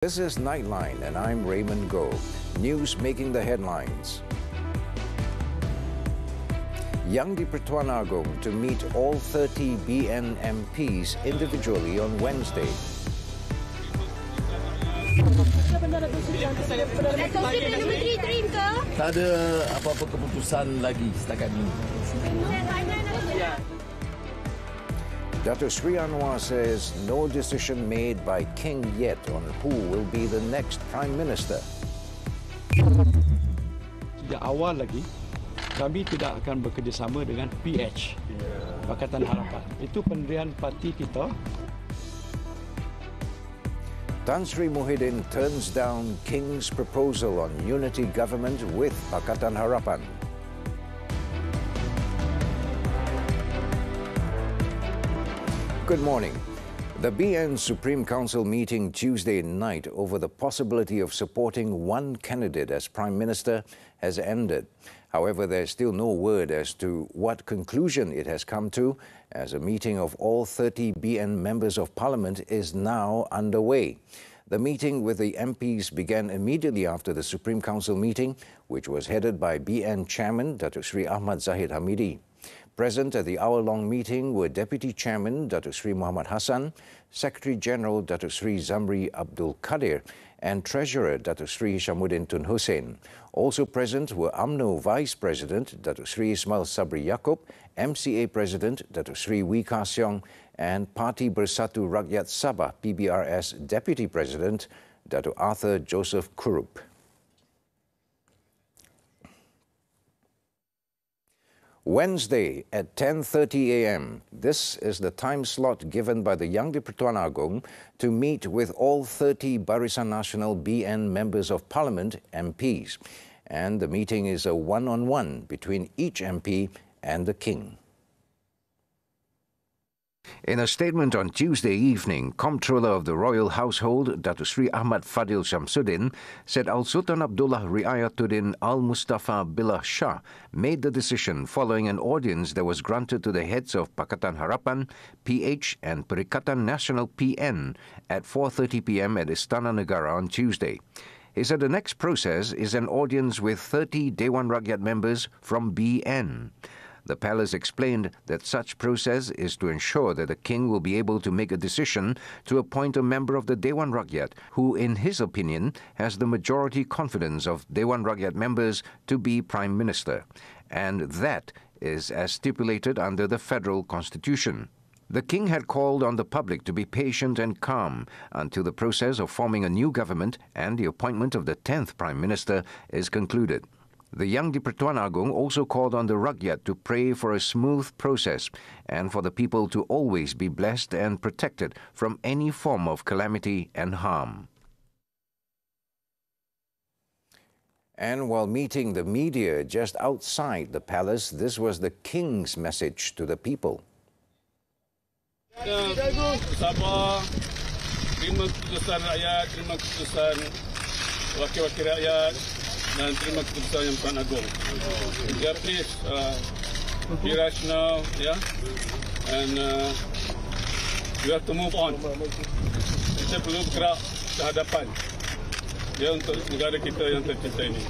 This is Nightline, and I'm Raymond Govt. News making the headlines. Yang di-Pertuan Agong to meet all 30 BN MPs individually on Wednesday. Tak ada apa-apa keputusan lagi setakat ini. Dato' Sri Anwar says no decision made by King yet on who will be the next Prime Minister. Sejak awal lagi, kami tidak akan bekerjasama dengan PH, Pakatan Harapan. Itu pendirian parti kita. Tan Sri Muhyiddin turns down King's proposal on unity government with Pakatan Harapan. Good morning. The BN Supreme Council meeting Tuesday night over the possibility of supporting one candidate as Prime Minister has ended. However, there's still no word as to what conclusion it has come to, as a meeting of all 30 BN members of Parliament is now underway. The meeting with the MPs began immediately after the Supreme Council meeting, which was headed by BN Chairman Dato' Sri Ahmad Zahid Hamidi. Present at the hour-long meeting were Deputy Chairman Dato' Sri Muhammad Hassan, Secretary General Dato' Sri Zamri Abdul Qadir, and Treasurer Dato' Sri Shamuddin Tun Hussein. Also present were UMNO Vice President Dato' Sri Ismail Sabri Yaakob, MCA President Dato' Sri Wee Ka Siong, and Parti Bersatu Rakyat Sabah PBRS Deputy President Dato' Arthur Joseph Kurup. Wednesday at 10:30 a.m. This is the time slot given by the Yang di-Pertuan Agong to meet with all 30 Barisan Nasional BN members of Parliament, MPs. And the meeting is a one-on-one between each MP and the King. In a statement on Tuesday evening, Comptroller of the Royal Household, Dato' Sri Ahmad Fadil Shamsuddin, said Al-Sultan Abdullah Riayatuddin Al-Mustafa Billah Shah made the decision following an audience that was granted to the heads of Pakatan Harapan, PH and Perikatan Nasional PN at 4:30 p.m. at Istana Negara on Tuesday. He said the next process is an audience with 30 Dewan Rakyat members from BN. The palace explained that such process is to ensure that the king will be able to make a decision to appoint a member of the Dewan Rakyat who, in his opinion, has the majority confidence of Dewan Rakyat members to be Prime Minister. And that is as stipulated under the federal constitution. The king had called on the public to be patient and calm until the process of forming a new government and the appointment of the 10th Prime Minister is concluded. The Yang di-Pertuan Agong also called on the Rakyat to pray for a smooth process and for the people to always be blessed and protected from any form of calamity and harm. And while meeting the media just outside the palace, this was the King's message to the people. Sabah, terima keputusan rakyat, terima keputusan wakil-wakil rakyat, dan terima keputusan Yang Pertuan Agong. Yeah, please be rational, yeah, and we have to move on. Kita perlu bergerak ke hadapan, ya, untuk negara kita yang tercinta ini.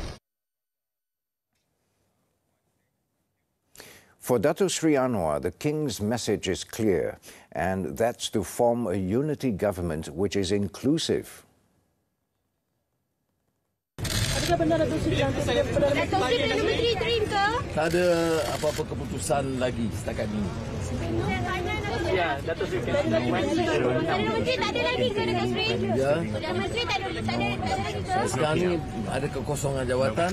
For Dato' Sri Anwar, the King's message is clear, and that's to form a unity government which is inclusive. Tak ada apa-apa keputusan lagi setakat ini. Ya, Dato' Sri. Perdana Menteri tak ada lagi ke Dato' Sri? Ya. Perdana Menteri tak ada lagi ke? Sekarang ini ada kekosongan jawatan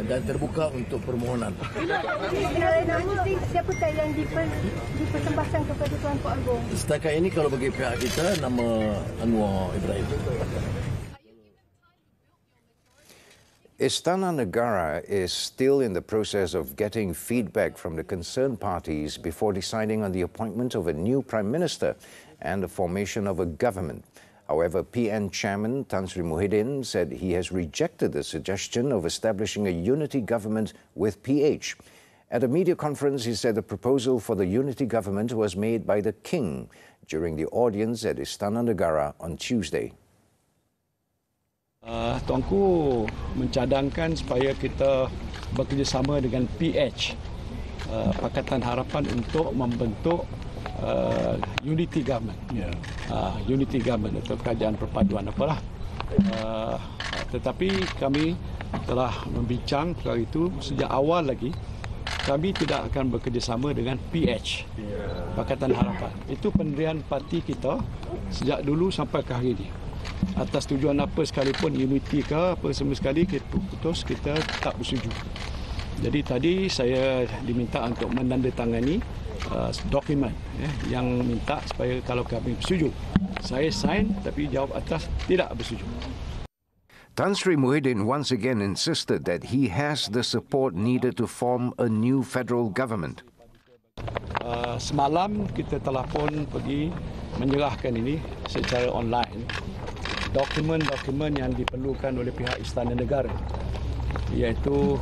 dan terbuka untuk permohonan. Perdana Menteri siapakah yang dipersembahkan kepada Tuan Ku Agong? Setakat ini kalau bagi pihak kita, nama Anwar Ibrahim. Istana Negara is still in the process of getting feedback from the concerned parties before deciding on the appointment of a new Prime Minister and the formation of a government. However, PN Chairman Tan Sri Muhyiddin said he has rejected the suggestion of establishing a unity government with PH. At a media conference, he said the proposal for the unity government was made by the King during the audience at Istana Negara on Tuesday. Tuanku mencadangkan supaya kita bekerjasama dengan PH, Pakatan Harapan, untuk membentuk unity government. Unity government atau kerajaan perpaduan apalah. Tetapi kami telah membincang perkara itu sejak awal lagi. Kami tidak akan bekerjasama dengan PH, Pakatan Harapan. Itu pendirian parti kita sejak dulu sampai ke hari ini. Atas tujuan apa sekalipun, unity ke apa semua sekali, kita putus kita tak bersetuju. Jadi tadi saya diminta untuk menandatangani dokumen yang minta supaya kalau kami bersetuju. Saya sign, tapi jawab atas tidak bersetuju. Tan Sri Muhyiddin once again insisted that he has the support needed to form a new federal government. Semalam kita telah pun pergi menyerahkan ini secara online. Dokumen-dokumen yang diperlukan oleh pihak Istana Negara, iaitu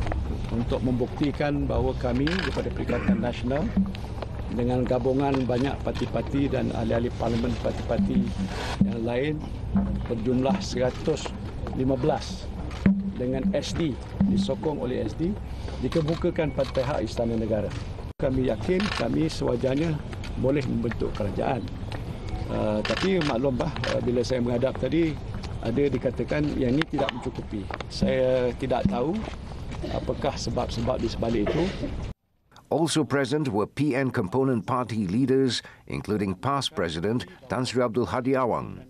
untuk membuktikan bahawa kami daripada Perikatan Nasional dengan gabungan banyak parti-parti dan ahli-ahli parlimen parti-parti yang lain berjumlah 115 dengan SD, disokong oleh SD, dikemukakan pada pihak Istana Negara. Kami yakin kami sewajarnya boleh membentuk kerajaan. Tapi maklumlah, bila saya menghadap tadi, ada dikatakan yang ini tidak mencukupi. Saya tidak tahu apakah sebab-sebab di sebalik itu. Also present were PN component party leaders, including past President Tan Sri Abdul Hadi Awang.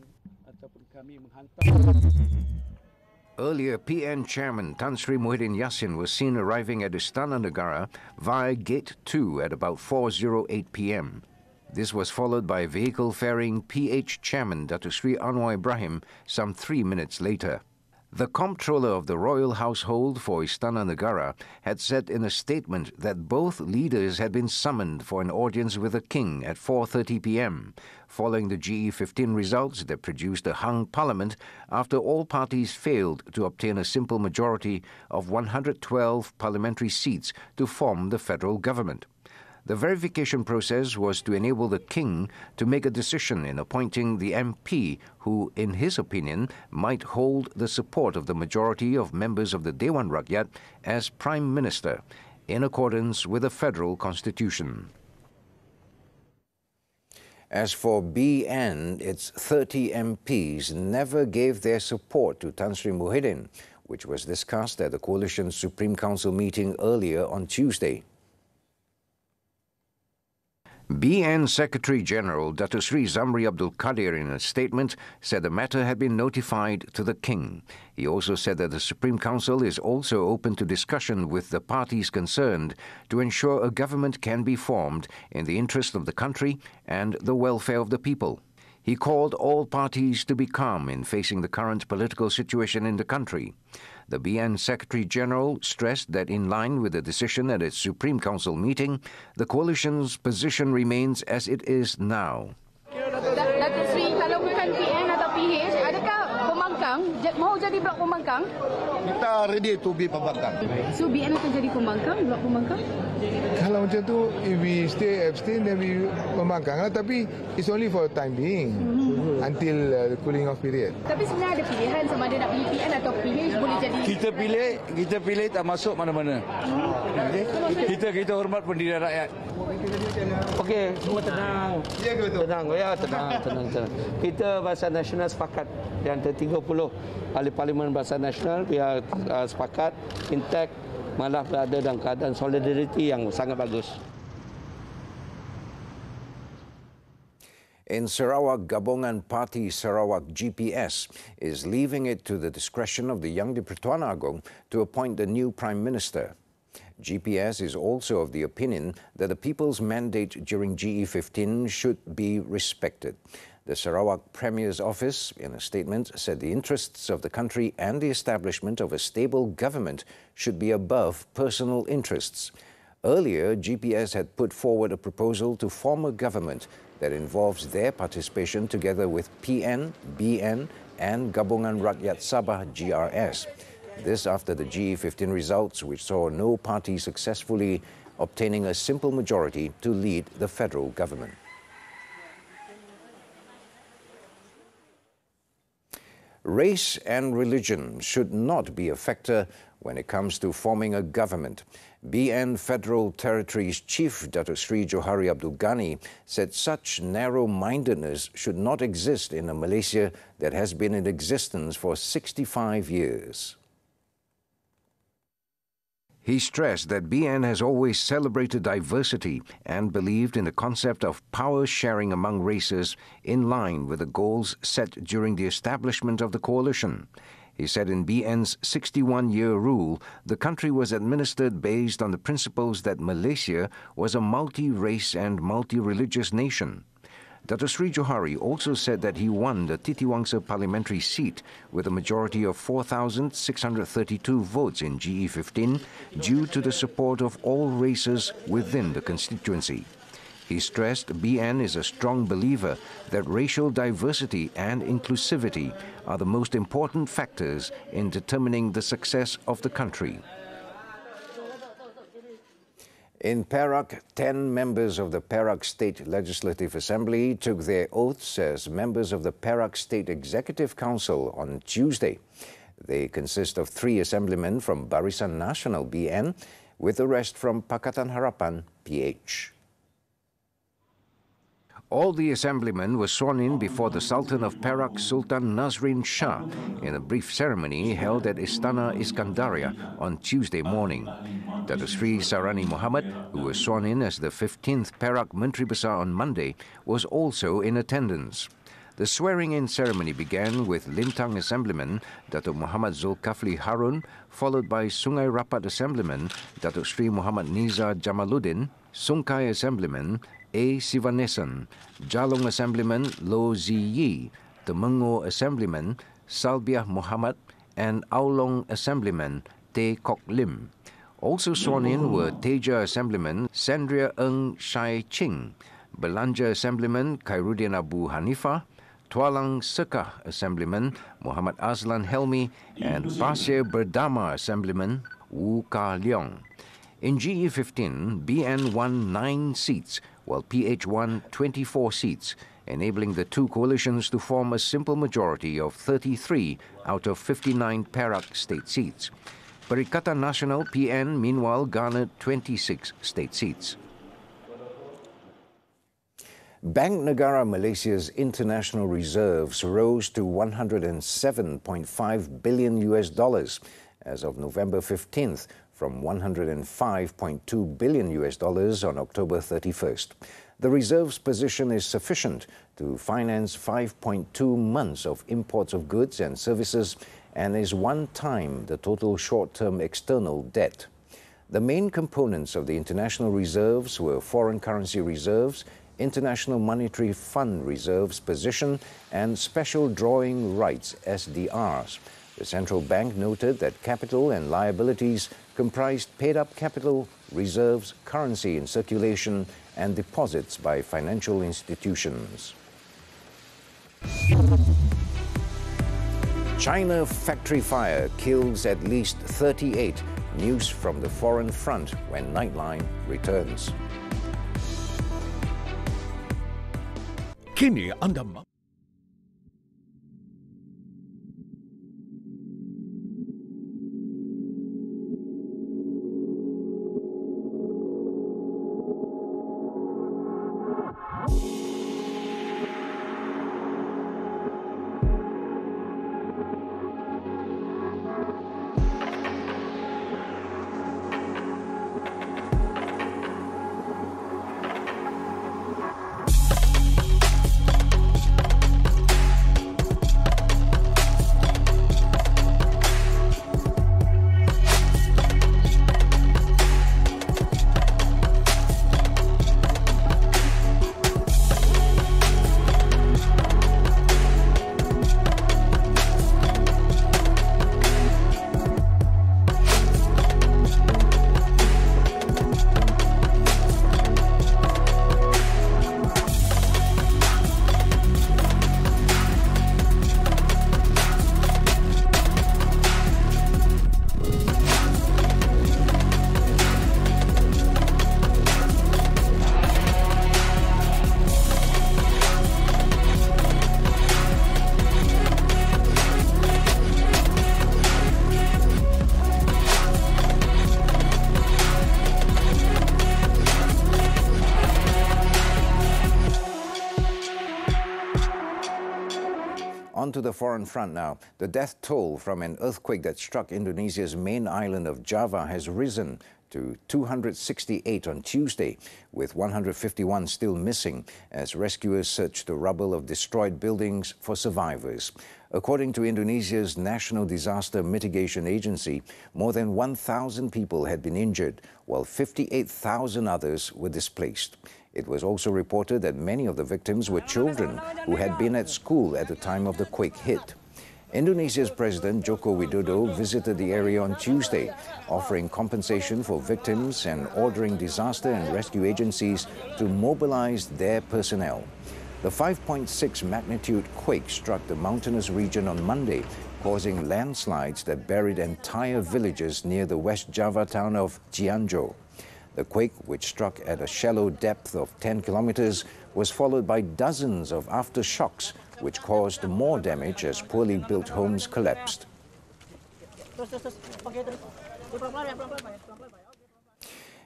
Earlier, PN Chairman Tan Sri Muhyiddin Yassin was seen arriving at Istana Negara via Gate 2 at about 4:08 p.m. This was followed by a vehicle ferrying PH Chairman Datuk Sri Anwar Ibrahim some 3 minutes later. The comptroller of the royal household for Istana Negara had said in a statement that both leaders had been summoned for an audience with the king at 4:30 p.m, following the GE15 results that produced a hung parliament after all parties failed to obtain a simple majority of 112 parliamentary seats to form the federal government. The verification process was to enable the king to make a decision in appointing the MP who, in his opinion, might hold the support of the majority of members of the Dewan Rakyat as Prime Minister, in accordance with the federal constitution. As for BN, its 30 MPs never gave their support to Tan Sri Muhyiddin, which was discussed at the coalition's Supreme Council meeting earlier on Tuesday. BN Secretary-General Datuk Sri Zamri Abdul Qadir, in a statement, said the matter had been notified to the King. He also said that the Supreme Council is also open to discussion with the parties concerned to ensure a government can be formed in the interest of the country and the welfare of the people. He called all parties to be calm in facing the current political situation in the country. The BN Secretary-General stressed that in line with the decision at its Supreme Council meeting, the coalition's position remains as it is now. Datuk Sri, kalau bukan PN atau PH, adakah pembangkang mahu jadi blok pembangkang? Kita ready to be pembangkang. So BN akan jadi pembangkang, blok pembangkang? Kalau macam tu, if we stay abstain, then we pembangkang lah. Tapi it's only for time being, until the cooling off period. Tapi sebenarnya ada pilihan sama ada nak pilih PN atau PH boleh jadi. Kita pilih tak masuk mana-mana. Kita hormat pendirian rakyat. Okey, semua tenang. Ya ke betul? Tenang. Kita Barisan Nasional sepakat di antara 30 ahli parlimen Barisan Nasional, kita sepakat intact, malah berada dalam keadaan solidariti yang sangat bagus. In Sarawak, Gabungan Party Sarawak GPS is leaving it to the discretion of the Yang di-Pertuan Agong to appoint the new Prime Minister. GPS is also of the opinion that the people's mandate during GE15 should be respected. The Sarawak Premier's office, in a statement, said the interests of the country and the establishment of a stable government should be above personal interests. Earlier, GPS had put forward a proposal to form a government that involves their participation together with PN, BN and Gabungan Rakyat Sabah GRS. This after the GE15 results, which saw no party successfully obtaining a simple majority to lead the federal government. Race and religion should not be a factor when it comes to forming a government. BN Federal Territories Chief Datuk Sri Johari Abdul Ghani said such narrow-mindedness should not exist in a Malaysia that has been in existence for 65 years. He stressed that BN has always celebrated diversity and believed in the concept of power sharing among races in line with the goals set during the establishment of the coalition. He said in BN's 61-year rule, the country was administered based on the principles that Malaysia was a multi-race and multi-religious nation. Datuk Sri Johari also said that he won the Titiwangsa parliamentary seat with a majority of 4,632 votes in GE15 due to the support of all races within the constituency. He stressed BN is a strong believer that racial diversity and inclusivity are the most important factors in determining the success of the country. In Perak, 10 members of the Perak State Legislative Assembly took their oaths as members of the Perak State Executive Council on Tuesday. They consist of 3 assemblymen from Barisan Nasional BN, with the rest from Pakatan Harapan PH. All the assemblymen were sworn in before the Sultan of Perak, Sultan Nazrin Shah, in a brief ceremony held at Istana Iskandaria on Tuesday morning. Datuk Sri Sarani Muhammad, who was sworn in as the 15th Perak Menteri Besar on Monday, was also in attendance. The swearing-in ceremony began with Lintang Assemblyman Datuk Muhammad Zulkafli Harun, followed by Sungai Rapat Assemblyman Datuk Sri Muhammad Nizar Jamaluddin, Sungkai Assemblyman A. Sivanesan, Jalong Assemblyman Lo Ziyi, Temenggor Assemblyman Salbiah Muhammad, and Aulong Assemblyman Teh Kok Lim. Also sworn in were Teja Assemblyman Sandria Eng Shai Ching, Belanja Assemblyman Khairuddin Abu Hanifah, Tualang Sekah Assemblyman Muhammad Azlan Helmi, and Pasir Berdama Assemblyman Wu Ka Leong. In GE15, BN won 9 seats, while PH won 24 seats, enabling the two coalitions to form a simple majority of 33 out of 59 Perak state seats. Perikatan Nasional PN, meanwhile, garnered 26 state seats. Bank Negara Malaysia's international reserves rose to $107.5 billion as of November 15th, from $105.2 billion on October 31st. The reserves position is sufficient to finance 5.2 months of imports of goods and services and is 1 time the total short-term external debt. The main components of the international reserves were foreign currency reserves, International Monetary Fund reserves position, and special drawing rights SDRs. The central bank noted that capital and liabilities comprised paid-up capital, reserves, currency in circulation, and deposits by financial institutions. China factory fire kills at least 38. News from the foreign front when Nightline returns. Kini Anda On to the foreign front now. The death toll from an earthquake that struck Indonesia's main island of Java has risen to 268 on Tuesday, with 151 still missing as rescuers search the rubble of destroyed buildings for survivors. According to Indonesia's National Disaster Mitigation Agency, more than 1,000 people had been injured, while 58,000 others were displaced. It was also reported that many of the victims were children who had been at school at the time of the quake hit. Indonesia's President Joko Widodo visited the area on Tuesday, offering compensation for victims and ordering disaster and rescue agencies to mobilize their personnel. The 5.6 magnitude quake struck the mountainous region on Monday, causing landslides that buried entire villages near the West Java town of Cianjur. The quake, which struck at a shallow depth of 10 kilometers, was followed by dozens of aftershocks, which caused more damage as poorly built homes collapsed.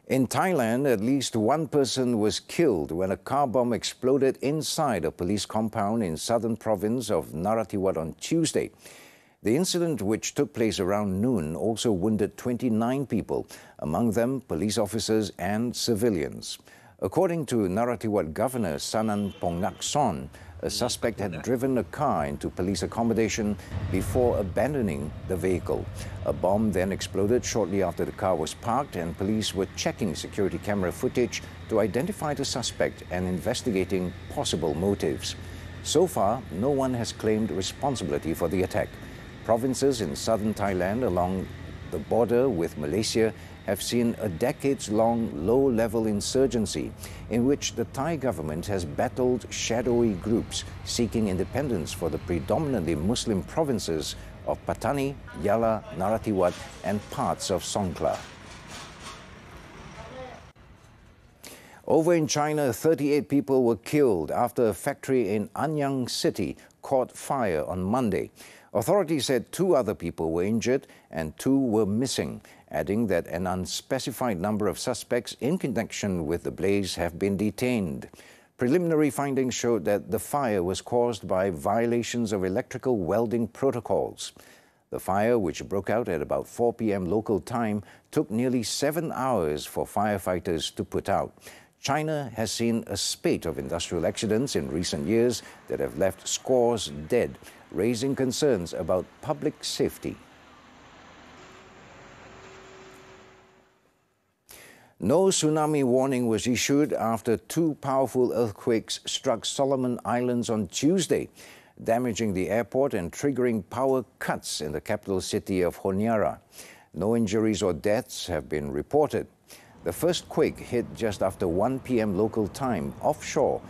In Thailand, at least one person was killed when a car bomb exploded inside a police compound in southern province of Narathiwat on Tuesday. The incident, which took place around noon, also wounded 29 people, among them police officers and civilians. According to Narathiwat Governor Sanan Pongakson, a suspect had driven a car into police accommodation before abandoning the vehicle. A bomb then exploded shortly after the car was parked, and police were checking security camera footage to identify the suspect and investigating possible motives. So far, no one has claimed responsibility for the attack. Provinces in southern Thailand along the border with Malaysia have seen a decades-long low-level insurgency in which the Thai government has battled shadowy groups seeking independence for the predominantly Muslim provinces of Patani, Yala, Narathiwat and parts of Songkhla. Over in China, 38 people were killed after a factory in Anyang City caught fire on Monday. Authorities said 2 other people were injured and 2 were missing, adding that an unspecified number of suspects in connection with the blaze have been detained. Preliminary findings showed that the fire was caused by violations of electrical welding protocols. The fire, which broke out at about 4 p.m. local time, took nearly 7 hours for firefighters to put out. China has seen a spate of industrial accidents in recent years that have left scores dead, raising concerns about public safety. No tsunami warning was issued after 2 powerful earthquakes struck Solomon Islands on Tuesday, damaging the airport and triggering power cuts in the capital city of Honiara. No injuries or deaths have been reported. The first quake hit just after 1 p.m. local time offshore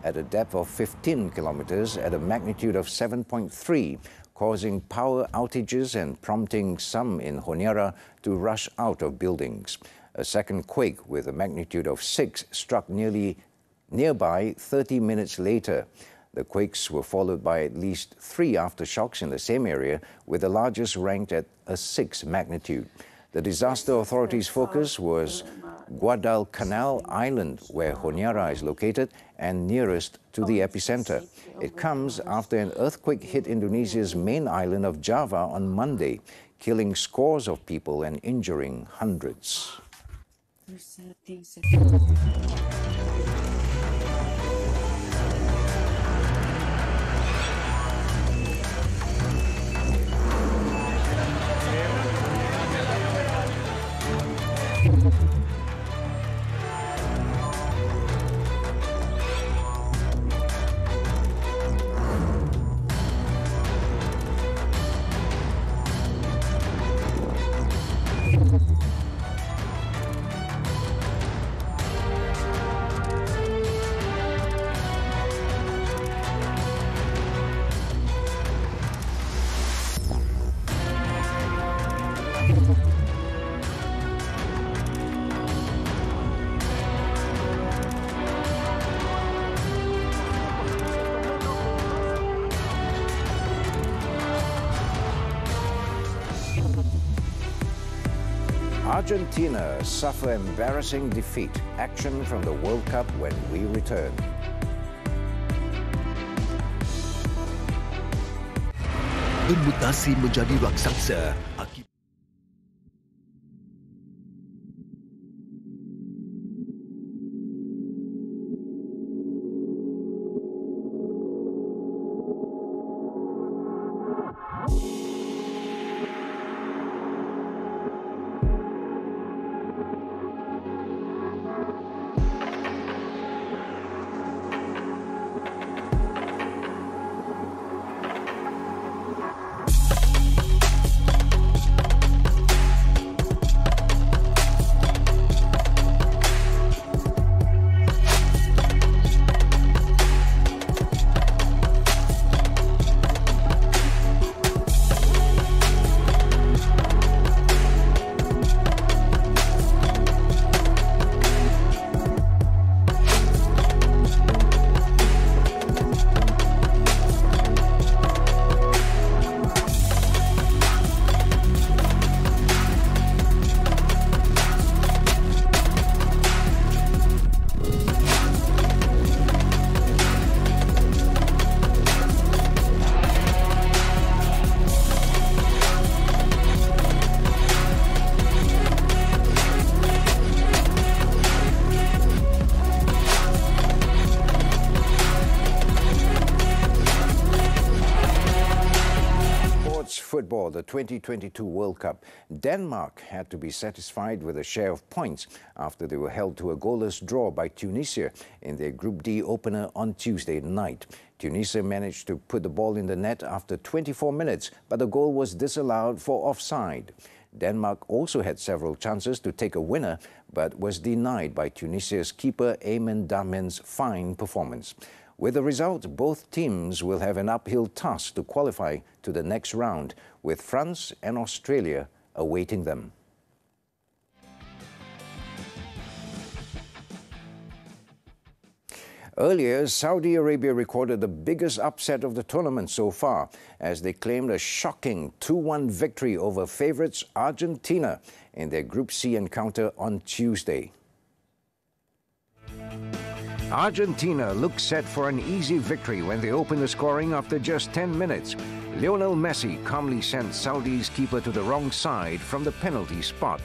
at a depth of 15 kilometers at a magnitude of 7.3, causing power outages and prompting some in Honiara to rush out of buildings. A second quake with a magnitude of 6 struck nearby 30 minutes later. The quakes were followed by at least 3 aftershocks in the same area, with the largest ranked at a 6 magnitude. The disaster authorities' focus was Guadalcanal Island, where Honiara is located and nearest to the epicenter. It comes after an earthquake hit Indonesia's main island of Java on Monday, killing scores of people and injuring hundreds. Argentina suffer embarrassing defeat. Action from the World Cup when we return. bermutasi menjadi raksasa akibat football, the 2022 World Cup. Denmark had to be satisfied with a share of points after they were held to a goalless draw by Tunisia in their Group D opener on Tuesday night. Tunisia managed to put the ball in the net after 24 minutes, but the goal was disallowed for offside. Denmark also had several chances to take a winner, but was denied by Tunisia's keeper Ayman Damen's fine performance. With the result, both teams will have an uphill task to qualify to the next round, with France and Australia awaiting them. Earlier, Saudi Arabia recorded the biggest upset of the tournament so far as they claimed a shocking 2-1 victory over favourites Argentina in their Group C encounter on Tuesday. Argentina looked set for an easy victory when they opened the scoring after just 10 minutes. Lionel Messi calmly sent Saudi's keeper to the wrong side from the penalty spot.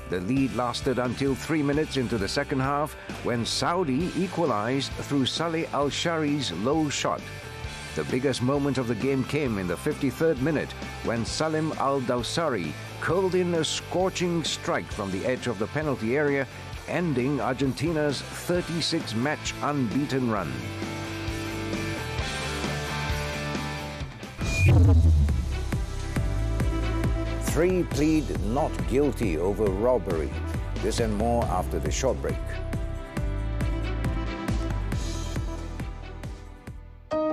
The lead lasted until 3 minutes into the second half when Saudi equalized through Saleh Al-Shari's low shot. The biggest moment of the game came in the 53rd minute when Salim Al-Dawsari curled in a scorching strike from the edge of the penalty area, ending Argentina's 36-match unbeaten run. Three plead not guilty over robbery. This and more after the short break.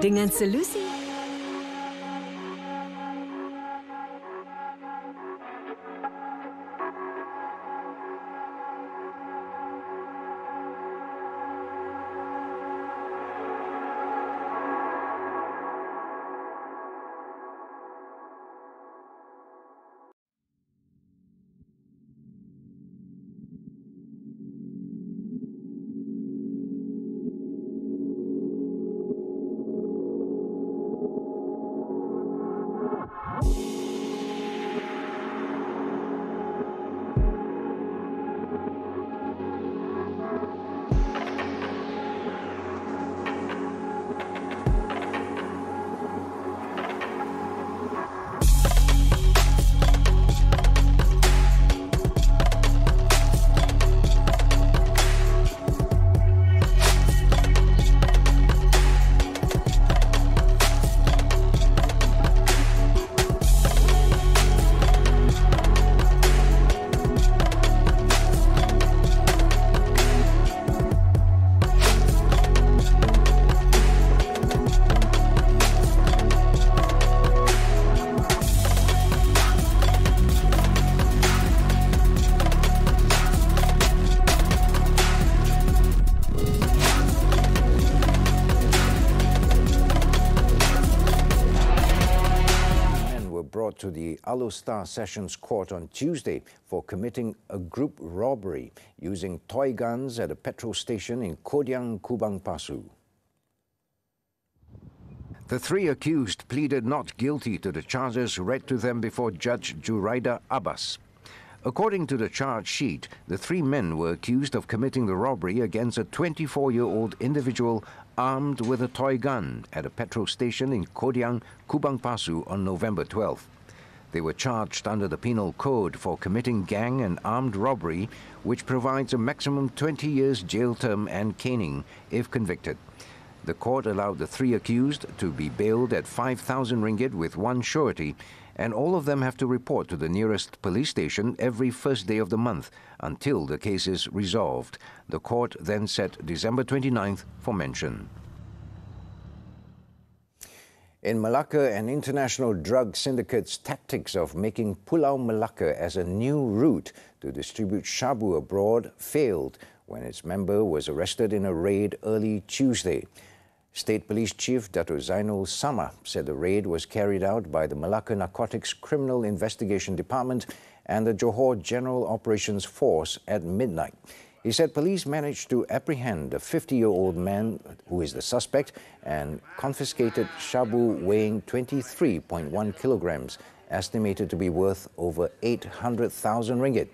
Dengan solusi to the Alostar Sessions Court on Tuesday for committing a group robbery using toy guns at a petrol station in Kodiang, Kubang Pasu. The three accused pleaded not guilty to the charges read to them before Judge Juraida Abbas. According to the charge sheet, the three men were accused of committing the robbery against a 24-year-old individual armed with a toy gun at a petrol station in Kodiang, Kubang Pasu on November 12th. They were charged under the Penal Code for committing gang and armed robbery, which provides a maximum 20 years jail term and caning if convicted. The court allowed the three accused to be bailed at 5,000 ringgit with one surety, and all of them have to report to the nearest police station every first day of the month until the case is resolved. The court then set December 29th for mention. In Malacca, an international drug syndicate's tactics of making Pulau Malacca as a new route to distribute shabu abroad failed when its member was arrested in a raid early Tuesday. State Police Chief Dato' Zainul Sama said the raid was carried out by the Malacca Narcotics Criminal Investigation Department and the Johor General Operations Force at midnight. He said police managed to apprehend a 50-year-old man who is the suspect and confiscated shabu weighing 23.1 kilograms, estimated to be worth over 800,000 ringgit.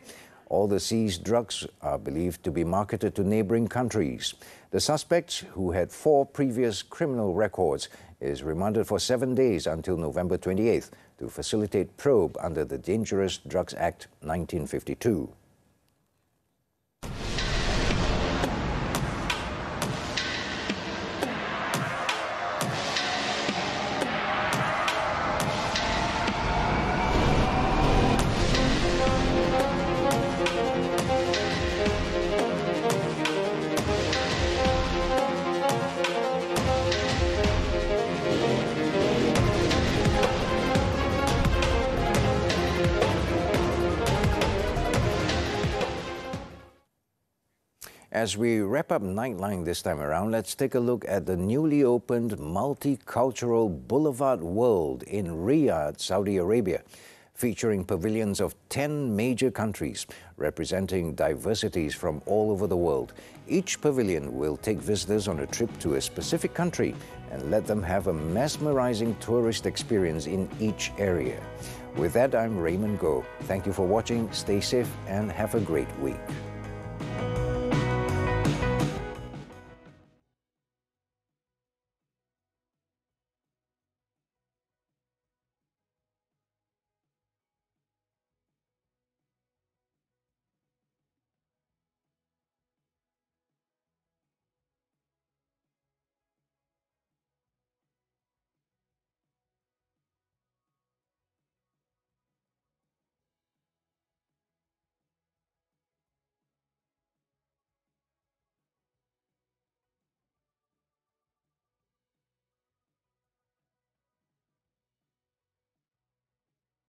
All the seized drugs are believed to be marketed to neighboring countries. The suspect, who had 4 previous criminal records, is remanded for 7 days until November 28th to facilitate probe under the Dangerous Drugs Act 1952. As we wrap up Nightline this time around, let's take a look at the newly opened multicultural Boulevard World in Riyadh, Saudi Arabia, featuring pavilions of 10 major countries representing diversities from all over the world. Each pavilion will take visitors on a trip to a specific country and let them have a mesmerizing tourist experience in each area. With that, I'm Raymond Go. Thank you for watching, stay safe and have a great week.